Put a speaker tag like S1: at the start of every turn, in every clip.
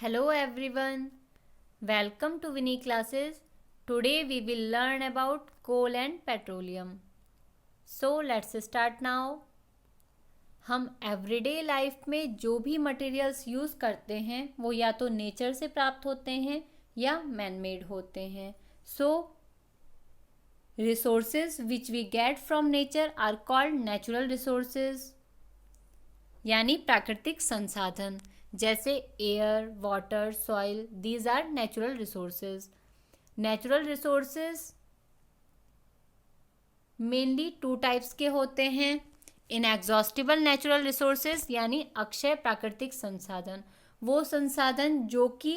S1: Hello everyone, welcome to Winnie classes. Today we will learn about coal and petroleum. So let's start now. हम everyday life में जो भी materials use करते हैं वो या तो नेचर से प्राप्त होते हैं या मैन मेड होते हैं. So resources which we get from nature are called natural resources यानी प्राकृतिक संसाधन जैसे air, water, soil. These are natural resources. Natural resources mainly two types के होते हैं. इनएग्जॉस्टिबल नेचुरल रिसोर्सेज यानी अक्षय प्राकृतिक संसाधन, वो संसाधन जो कि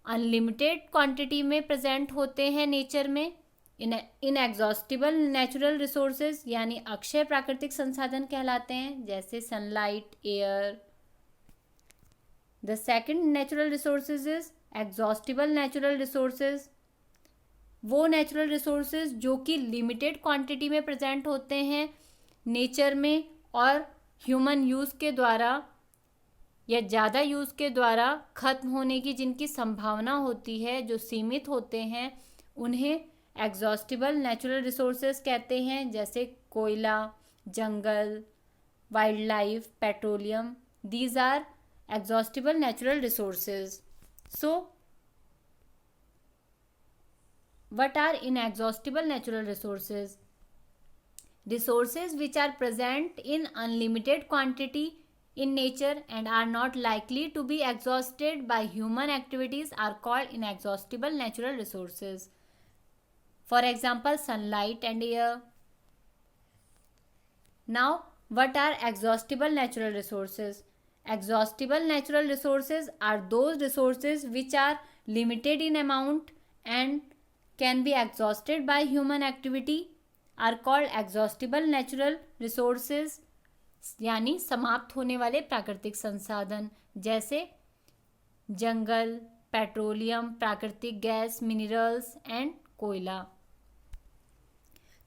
S1: अनलिमिटेड क्वांटिटी में प्रेजेंट होते हैं नेचर में. इनएग्जॉस्टिबल नेचुरल रिसोर्सेज यानी अक्षय प्राकृतिक संसाधन कहलाते हैं जैसे sunlight, air. The second natural resources is exhaustible natural resources. वो नेचुरल रिसोर्सेज जो कि लिमिटेड क्वांटिटी में प्रेजेंट होते हैं नेचर में और ह्यूमन यूज़ के द्वारा या ज़्यादा यूज़ के द्वारा खत्म होने की जिनकी संभावना होती है, जो सीमित होते हैं, उन्हें एग्जॉस्टिबल नेचुरल रिसोर्सेज कहते हैं जैसे कोयला, जंगल, wild life, petroleum. These are exhaustible natural resources. So what are inexhaustible natural resources? Resources which are present in unlimited quantity in nature and are not likely to be exhausted by human activities are called inexhaustible natural resources. For example, sunlight and air. Now what are exhaustible natural resources? Exhaustible natural resources are those resources which are limited in amount and can be exhausted by human activity are called exhaustible natural resources यानी समाप्त होने वाले प्राकृतिक संसाधन जैसे जंगल, petroleum, प्राकृतिक gas, minerals and कोयला.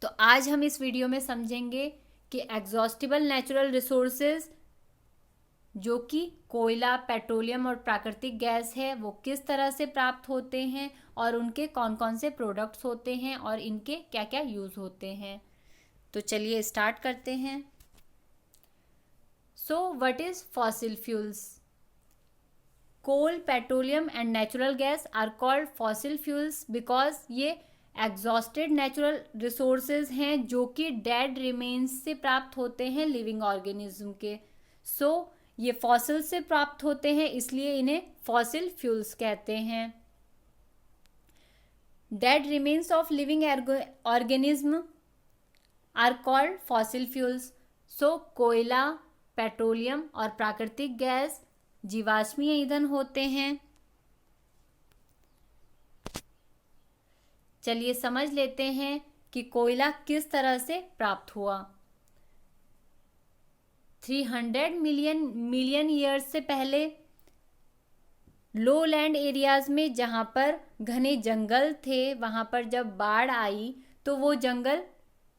S1: तो आज हम इस वीडियो में समझेंगे कि एग्जॉस्टिबल नेचुरल रिसोर्सेज जो कि कोयला, पेट्रोलियम और प्राकृतिक गैस है वो किस तरह से प्राप्त होते हैं और उनके कौन कौन से प्रोडक्ट्स होते हैं और इनके क्या क्या यूज़ होते हैं. तो चलिए स्टार्ट करते हैं. So what is fossil fuels? Coal, petroleum and natural gas are called fossil fuels because ये एग्जॉस्टेड नेचुरल रिसोर्सेज हैं जो कि डेड रिमेन्स से प्राप्त होते हैं लिविंग ऑर्गेनिज्म के. सो ये फॉसिल से प्राप्त होते हैं इसलिए इन्हें फॉसिल फ्यूल्स कहते हैं. Dead remains of living organism are called fossil fuels. So कोयला, पेट्रोलियम और प्राकृतिक गैस जीवाश्मीय ईंधन होते हैं. चलिए समझ लेते हैं कि कोयला किस तरह से प्राप्त हुआ. 300 मिलियन ईयर्स से पहले लो लैंड एरियाज में जहाँ पर घने जंगल थे वहाँ पर जब बाढ़ आई तो वो जंगल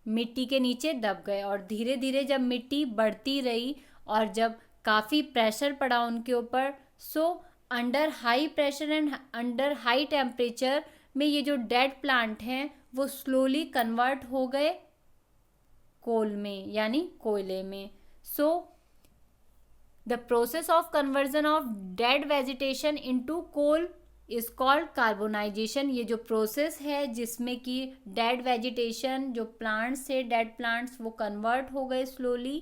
S1: मिट्टी के नीचे दब गए और धीरे धीरे जब मिट्टी बढ़ती रही और जब काफ़ी प्रेशर पड़ा उनके ऊपर, so under high pressure and under high temperature में ये जो डेड प्लांट हैं वो स्लोली कन्वर्ट हो गए कोल में यानी कोयले में. So, the process of conversion of dead vegetation into coal is called carbonization. ये जो प्रोसेस है जिसमें कि डेड वेजिटेशन जो प्लांट्स थे, डेड प्लांट्स वो कन्वर्ट हो गए स्लोली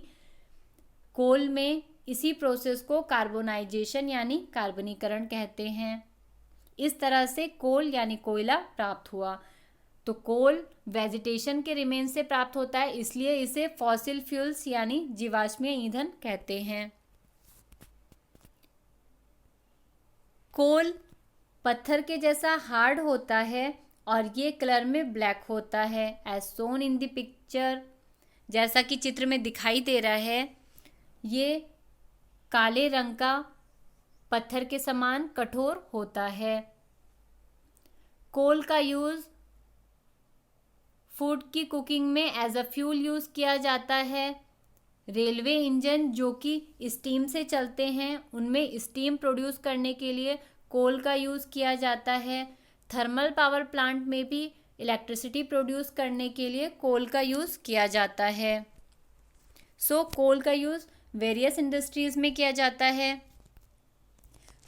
S1: कोल में, इसी प्रोसेस को कार्बोनाइजेशन यानी कार्बनीकरण कहते हैं. इस तरह से कोल यानी कोयला प्राप्त हुआ. तो कोल वेजिटेशन के रिमेन से प्राप्त होता है इसलिए इसे फॉसिल फ्यूल्स यानी जीवाश्मीय ईंधन कहते हैं. कोल पत्थर के जैसा हार्ड होता है और ये कलर में ब्लैक होता है as shown in the picture. जैसा कि चित्र में दिखाई दे रहा है ये काले रंग का पत्थर के समान कठोर होता है. कोल का यूज़ फूड की कुकिंग में एज अ फ्यूल यूज़ किया जाता है. रेलवे इंजन जो कि स्टीम से चलते हैं, उनमें स्टीम प्रोड्यूस करने के लिए कोल का यूज़ किया जाता है। थर्मल पावर प्लांट में भी इलेक्ट्रिसिटी प्रोड्यूस करने के लिए कोल का यूज़ किया जाता है। कोल का यूज़ वेरियस इंडस्ट्रीज़ में किया जाता है।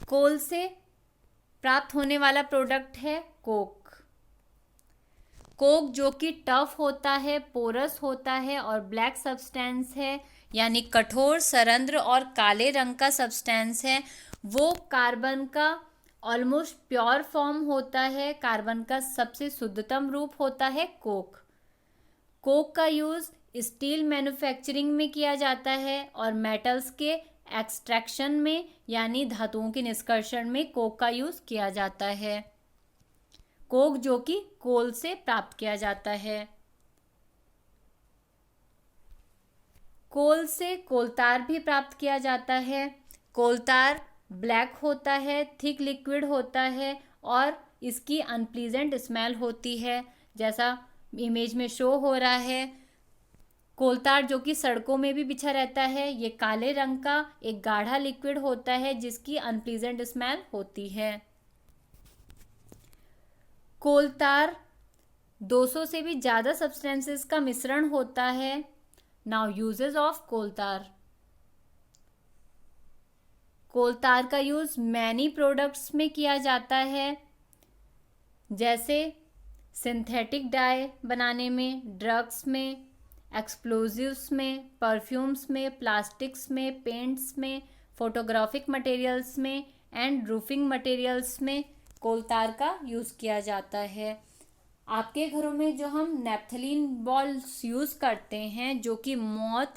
S1: कोल से प्राप्त होने वाला प्रोडक्ट है कोक। कोक जो कि टफ होता है, पोरस होता है और ब्लैक सब्सटेंस है, यानी कठोर, सरंध्र और काले रंग का सब्सटेंस है। वो कार्बन का ऑलमोस्ट प्योर फॉर्म होता है, कार्बन का सबसे शुद्धतम रूप होता है कोक। कोक का यूज़ स्टील मैन्युफैक्चरिंग में किया जाता है और मेटल्स के एक्सट्रैक्शन में, यानी धातुओं के निष्कर्षण में कोक का यूज़ किया जाता है। कोक जो कि कोल से प्राप्त किया जाता है। कोल से कोलतार भी प्राप्त किया जाता है। कोलतार ब्लैक होता है, थिक लिक्विड होता है और इसकी अनप्लीजेंट स्मेल होती है, जैसा इमेज में शो हो रहा है। कोलतार जो कि सड़कों में भी बिछा रहता है, ये काले रंग का एक गाढ़ा लिक्विड होता है जिसकी अनप्लीजेंट स्मेल होती है। कोलतार 200 से भी ज़्यादा सब्सटेंसेस का मिश्रण होता है। Now uses of coal tar. Coal tar का यूज़ मैनी प्रोडक्ट्स में किया जाता है, जैसे सिंथेटिक डाई बनाने में, ड्रग्स में, एक्सप्लोजिव्स में, परफ्यूम्स में, प्लास्टिक्स में, पेंट्स में, फोटोग्राफिक मटेरियल्स में एंड रूफिंग मटेरियल्स में कोलतार का यूज़ किया जाता है। आपके घरों में जो हम नेपथलीन बॉल्स यूज़ करते हैं, जो कि मोथ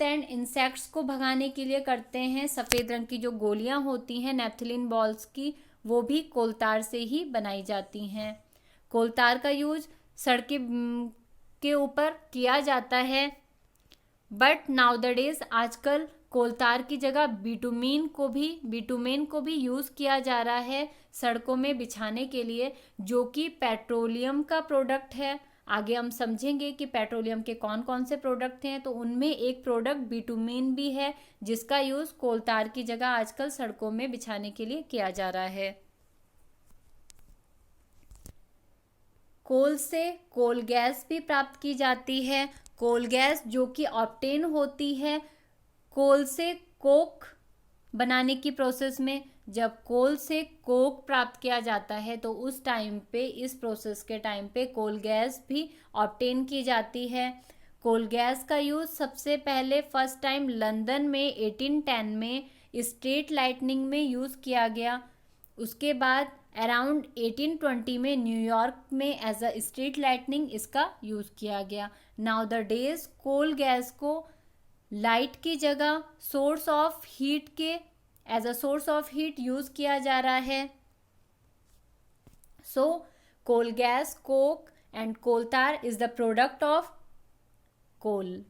S1: एंड इंसेक्ट्स को भगाने के लिए करते हैं, सफ़ेद रंग की जो गोलियां होती हैं नेपथलीन बॉल्स की, वो भी कोलतार से ही बनाई जाती हैं। कोलतार का यूज सड़कें के ऊपर किया जाता है, बट नाउअडेज आजकल कोलतार की जगह बिटुमेन को भी यूज़ किया जा रहा है सड़कों में बिछाने के लिए, जो कि पेट्रोलियम का प्रोडक्ट है। आगे हम समझेंगे कि पेट्रोलियम के कौन कौन से प्रोडक्ट हैं, तो उनमें एक प्रोडक्ट बिटुमेन भी है, जिसका यूज़ कोलतार की जगह आजकल सड़कों में बिछाने के लिए किया जा रहा है। कोल से कोल गैस भी प्राप्त की जाती है। कोल गैस जो कि ऑब्टेन होती है कोल से कोक बनाने की प्रोसेस में। जब कोल से कोक प्राप्त किया जाता है तो उस टाइम पे, इस प्रोसेस के टाइम पे कोल गैस भी ऑब्टेन की जाती है। कोल गैस का यूज़ सबसे पहले फर्स्ट टाइम लंदन में 1810 में स्ट्रीट लाइटनिंग में यूज़ किया गया। उसके बाद अराउंड 1820 में न्यूयॉर्क में एज अ स्ट्रीट लाइटनिंग इसका यूज़ किया गया। Now the days coal gas को लाइट की जगह सोर्स ऑफ हीट के as a source of heat use किया जा रहा है। So coal gas, coke and coal tar is the product of coal.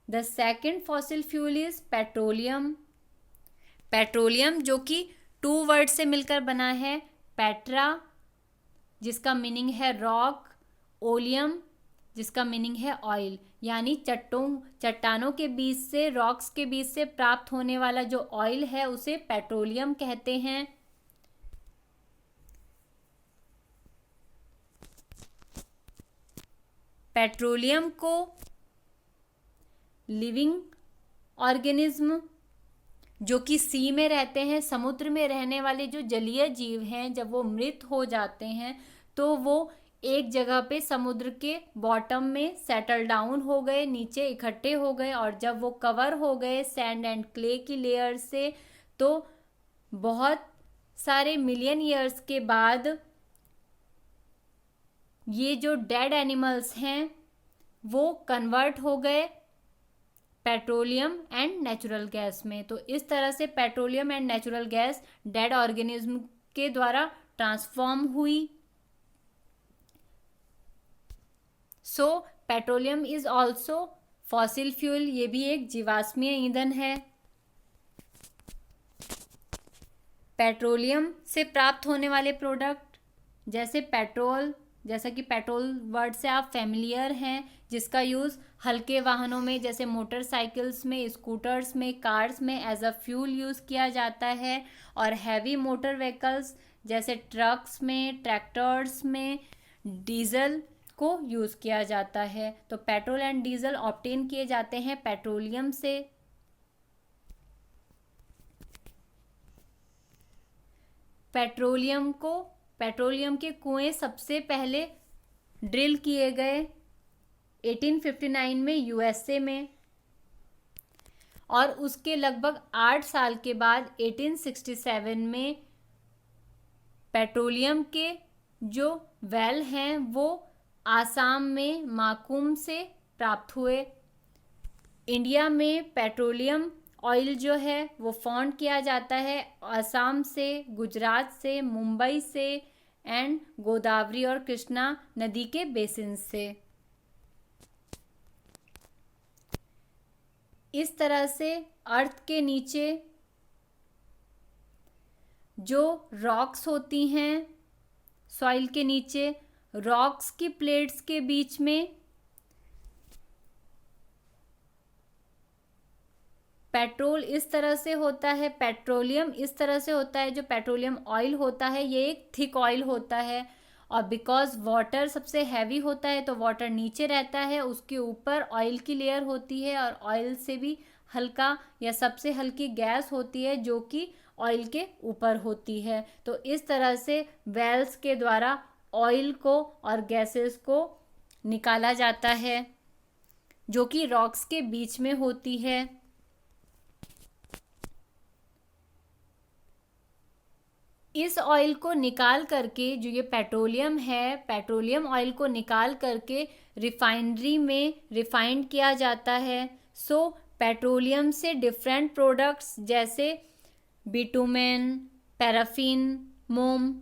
S1: The second fossil fuel is petroleum. Petroleum जो कि 2 वर्ड से मिलकर बना है, पेट्रा जिसका मीनिंग है रॉक, ओलियम जिसका मीनिंग है ऑयल, यानी चट्टानों के बीच से, रॉक्स के बीच से प्राप्त होने वाला जो ऑयल है उसे पेट्रोलियम कहते हैं। पेट्रोलियम को लिविंग ऑर्गेनिज्म जो कि सी में रहते हैं, समुद्र में रहने वाले जो जलीय जीव हैं, जब वो मृत हो जाते हैं तो वो एक जगह पे समुद्र के बॉटम में सेटल डाउन हो गए, नीचे इकट्ठे हो गए, और जब वो कवर हो गए सैंड एंड क्ले की लेयर से, तो बहुत सारे मिलियन ईयर्स के बाद ये जो डेड एनिमल्स हैं वो कन्वर्ट हो गए पेट्रोलियम एंड नेचुरल गैस में। तो इस तरह से petroleum and natural gas dead organism के द्वारा ट्रांसफॉर्म हुई। So petroleum is also fossil fuel, ये भी एक जीवाश्मीय ईंधन है। पेट्रोलियम से प्राप्त होने वाले प्रोडक्ट जैसे पेट्रोल, जैसा कि पेट्रोल वर्ड से आप फेमिलियर हैं, जिसका यूज़ हल्के वाहनों में जैसे मोटरसाइकिल्स में, स्कूटर्स में, कार्स में एज अ फ्यूल यूज़ किया जाता है, और हैवी मोटर व्हीकल्स जैसे ट्रक्स में, ट्रैक्टर्स में डीजल को यूज़ किया जाता है। तो पेट्रोल एंड डीजल ऑब्टेन किए जाते हैं पेट्रोलियम से। पेट्रोलियम के कुएं सबसे पहले ड्रिल किए गए 1859 में यूएसए में, और उसके लगभग 8 साल के बाद 1867 में पेट्रोलियम के जो वेल हैं वो आसाम में माकूम से प्राप्त हुए। इंडिया में पेट्रोलियम ऑयल जो है वो फाउंड किया जाता है असम से, गुजरात से, मुंबई से एंड गोदावरी और कृष्णा नदी के बेसिन से। इस तरह से अर्थ के नीचे जो रॉक्स होती हैं, सॉइल के नीचे रॉक्स की प्लेट्स के बीच में पेट्रोल इस तरह से होता है, पेट्रोलियम इस तरह से होता है। जो पेट्रोलियम ऑयल होता है ये एक थिक ऑयल होता है, और बिकॉज वाटर सबसे हैवी होता है तो वाटर नीचे रहता है, उसके ऊपर ऑयल की लेयर होती है, और ऑयल से भी हल्का या सबसे हल्की गैस होती है जो कि ऑयल के ऊपर होती है। तो इस तरह से वेल्स के द्वारा ऑयल को और गैसेस को निकाला जाता है जो कि रॉक्स के बीच में होती है। इस ऑयल को निकाल करके, जो ये पेट्रोलियम है, पेट्रोलियम ऑयल को निकाल करके रिफाइनरी में रिफाइंड किया जाता है। सो पेट्रोलियम से डिफरेंट प्रोडक्ट्स जैसे बिटुमेन, पैराफिन, मोम,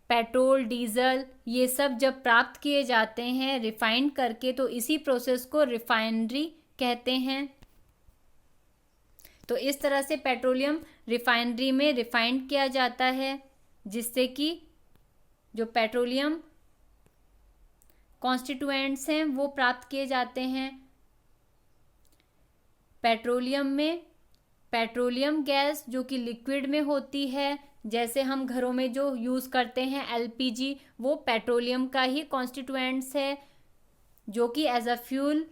S1: पेट्रोल, डीजल, ये सब जब प्राप्त किए जाते हैं रिफाइंड करके, तो इसी प्रोसेस को रिफाइनरी कहते हैं। तो इस तरह से पेट्रोलियम रिफाइनरी में रिफाइंड किया जाता है, जिससे कि जो पेट्रोलियम कॉन्स्टिट्यूएंट्स हैं वो प्राप्त किए जाते हैं। पेट्रोलियम में पेट्रोलियम गैस जो कि लिक्विड में होती है, जैसे हम घरों में जो यूज़ करते हैं एलपीजी, वो पेट्रोलियम का ही कॉन्स्टिट्यूएंट्स है, जो कि as a fuel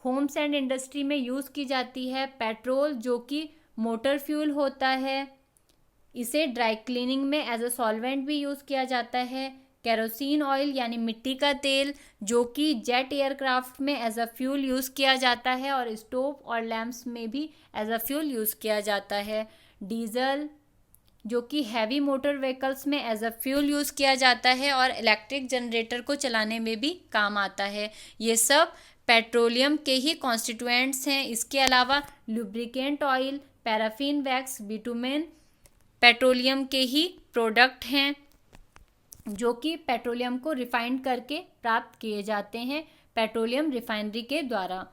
S1: homes and industry में यूज़ की जाती है। पेट्रोल जो कि मोटर फ्यूल होता है, इसे ड्राई क्लीनिंग में एज अ सॉल्वेंट भी यूज़ किया जाता है। केरोसिन ऑयल यानी मिट्टी का तेल जो कि जेट एयरक्राफ्ट में एज अ फ्यूल यूज़ किया जाता है, और स्टोव और लैंप्स में भी एज अ फ्यूल यूज़ किया जाता है। डीजल जो कि हैवी मोटर व्हीकल्स में एज अ फ्यूल यूज़ किया जाता है और इलेक्ट्रिक जनरेटर को चलाने में भी काम आता है। ये सब पेट्रोलियम के ही कॉन्स्टिट्यूएंट्स हैं। इसके अलावा lubricant oil, paraffin wax, bitumen petroleum के ही प्रोडक्ट हैं जो कि पेट्रोलियम को रिफाइंड करके प्राप्त किए जाते हैं पेट्रोलियम रिफाइनरी के द्वारा।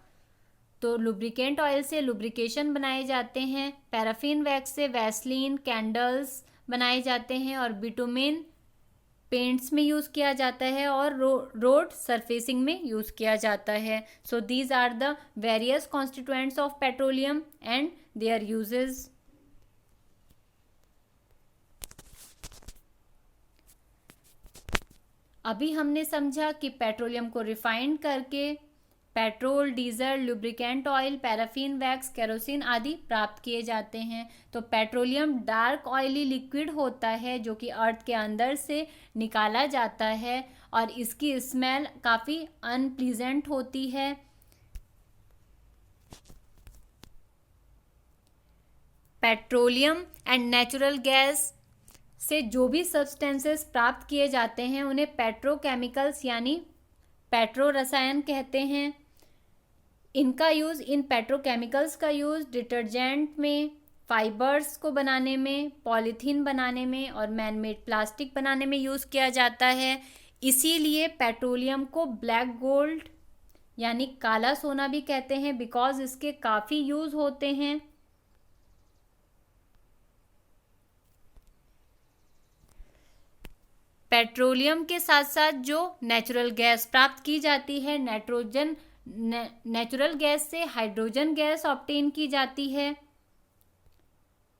S1: तो लुब्रिकेंट ऑयल से लुब्रिकेशन बनाए जाते हैं, पैराफिन वैक्स से वैसलीन, कैंडल्स बनाए जाते हैं, और बिटुमेन पेंट्स में यूज़ किया जाता है और रोड सरफेसिंग में यूज़ किया जाता है। So these are the various constituents of petroleum and their uses. अभी हमने समझा कि पेट्रोलियम को रिफाइंड करके petrol, diesel, lubricant oil, paraffin wax, kerosene आदि प्राप्त किए जाते हैं। तो पेट्रोलियम डार्क ऑयली लिक्विड होता है जो कि अर्थ के अंदर से निकाला जाता है, और इसकी स्मेल काफ़ी अनप्लीजेंट होती है। पेट्रोलियम एंड नेचुरल गैस से जो भी सब्सटेंसेस प्राप्त किए जाते हैं उन्हें पेट्रोकेमिकल्स यानी पेट्रो रसायन कहते हैं। इनका यूज़, इन पेट्रोकेमिकल्स का यूज़ डिटर्जेंट में, फाइबर्स को बनाने में, पॉलीथीन बनाने में और मैनमेड प्लास्टिक बनाने में यूज़ किया जाता है। इसीलिए पेट्रोलियम को ब्लैक गोल्ड यानी काला सोना भी कहते हैं, बिकॉज इसके काफ़ी यूज़ होते हैं। पेट्रोलियम के साथ साथ जो नेचुरल गैस प्राप्त की जाती है, नेचुरल गैस से हाइड्रोजन गैस ऑब्टेन की जाती है।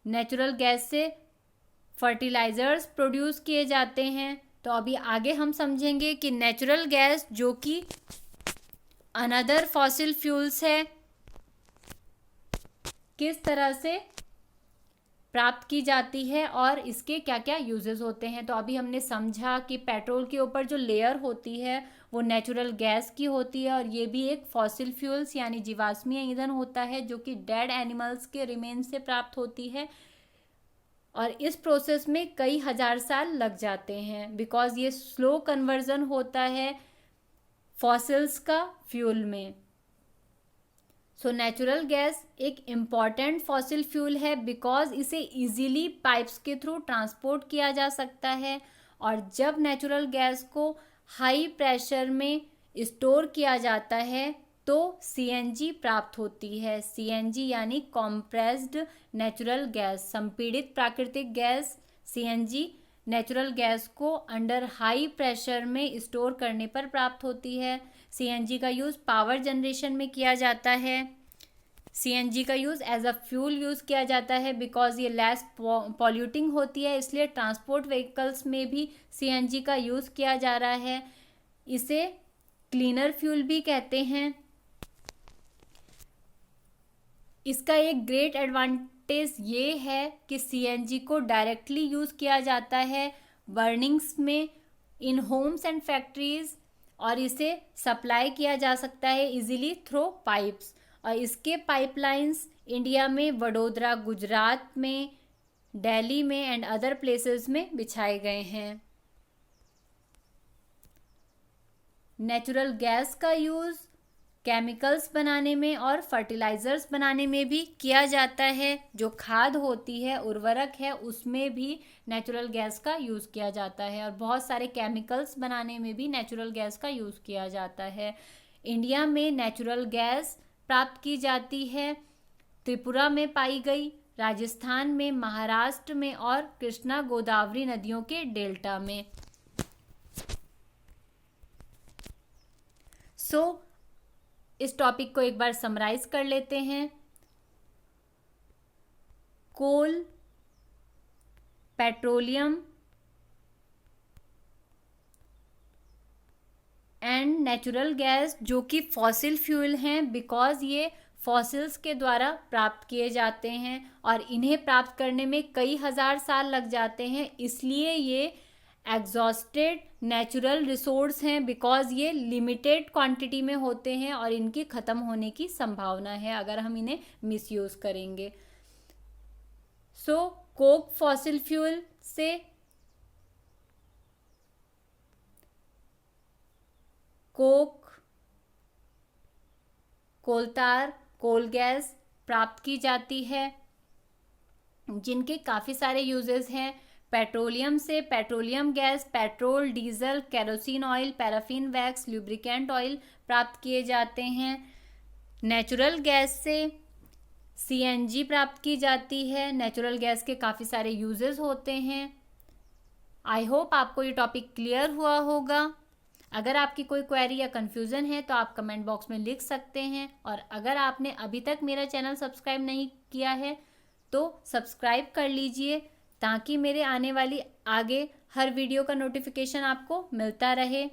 S1: नेचुरल गैस से फर्टिलाइजर्स प्रोड्यूस किए जाते हैं। तो अभी आगे हम समझेंगे कि नेचुरल गैस जो कि अनदर फॉसिल फ्यूल्स है, किस तरह से प्राप्त की जाती है और इसके क्या क्या यूजेस होते हैं। तो अभी हमने समझा कि पेट्रोल के ऊपर जो लेयर होती है वो नेचुरल गैस की होती है और ये भी एक फॉसिल फ्यूल्स यानी जीवाश्मीय ईंधन होता है जो कि डेड एनिमल्स के रिमेन से प्राप्त होती है और इस प्रोसेस में कई हजार साल लग जाते हैं बिकॉज ये स्लो कन्वर्जन होता है फॉसिल्स का फ्यूल में। सो नेचुरल गैस एक इम्पॉर्टेंट फॉसिल फ्यूल है बिकॉज इसे इजीली पाइप्स के थ्रू ट्रांसपोर्ट किया जा सकता है और जब नेचुरल गैस को हाई प्रेशर में स्टोर किया जाता है तो सीएनजी प्राप्त होती है। सीएनजी यानी कॉम्प्रेस्ड नेचुरल गैस, संपीड़ित प्राकृतिक गैस सीएनजी नेचुरल गैस को अंडर हाई प्रेशर में स्टोर करने पर प्राप्त होती है। सीएनजी का यूज़ पावर जनरेशन में किया जाता है। सीएनजी का use as a fuel use किया जाता है बिकॉज ये लेस पॉल्यूटिंग होती है, इसलिए ट्रांसपोर्ट व्हीकल्स में भी सीएनजी का यूज़ किया जा रहा है। इसे क्लीनर फ्यूल भी कहते हैं। इसका एक ग्रेट एडवांटेज ये है कि सीएनजी को डायरेक्टली यूज़ किया जाता है बर्निंग्स में इन होम्स एंड फैक्ट्रीज और इसे सप्लाई किया जा सकता है इजीली थ्रू पाइप्स और इसके पाइपलाइंस इंडिया में वडोदरा, गुजरात में, दिल्ली में एंड अदर प्लेसेस में बिछाए गए हैं। नेचुरल गैस का यूज़ केमिकल्स बनाने में और फर्टिलाइजर्स बनाने में भी किया जाता है। जो खाद होती है, उर्वरक है, उसमें भी नेचुरल गैस का यूज़ किया जाता है और बहुत सारे केमिकल्स बनाने में भी नेचुरल गैस का यूज़ किया जाता है। इंडिया में नेचुरल गैस प्राप्त की जाती है त्रिपुरा में पाई गई, राजस्थान में, महाराष्ट्र में और कृष्णा गोदावरी नदियों के डेल्टा में। इस टॉपिक को एक बार समराइज कर लेते हैं। कोल, पेट्रोलियम एंड नेचुरल गैस जो कि फॉसिल फ्यूल हैं बिकॉज ये फॉसिल्स के द्वारा प्राप्त किए जाते हैं और इन्हें प्राप्त करने में कई हजार साल लग जाते हैं, इसलिए ये एग्जॉस्टेड नेचुरल रिसोर्स हैं बिकॉज ये लिमिटेड क्वांटिटी में होते हैं और इनकी ख़त्म होने की संभावना है अगर हम इन्हें मिसयूज़ करेंगे। कोक फॉसिल फ्यूल से कोक, कोलतार, कोल गैस प्राप्त की जाती है जिनके काफ़ी सारे यूजेस हैं। पेट्रोलियम से petroleum gas, petrol, diesel, kerosene oil, paraffin wax, lubricant oil प्राप्त किए जाते हैं। नेचुरल गैस से सीएनजी प्राप्त की जाती है। नेचुरल गैस के काफ़ी सारे यूजेस होते हैं। आई होप आपको ये टॉपिक क्लियर हुआ होगा। अगर आपकी कोई क्वेरी या कन्फ्यूज़न है तो आप कमेंट बॉक्स में लिख सकते हैं और अगर आपने अभी तक मेरा चैनल सब्सक्राइब नहीं किया है तो सब्सक्राइब कर लीजिए ताकि मेरे आने वाली आगे हर वीडियो का नोटिफिकेशन आपको मिलता रहे।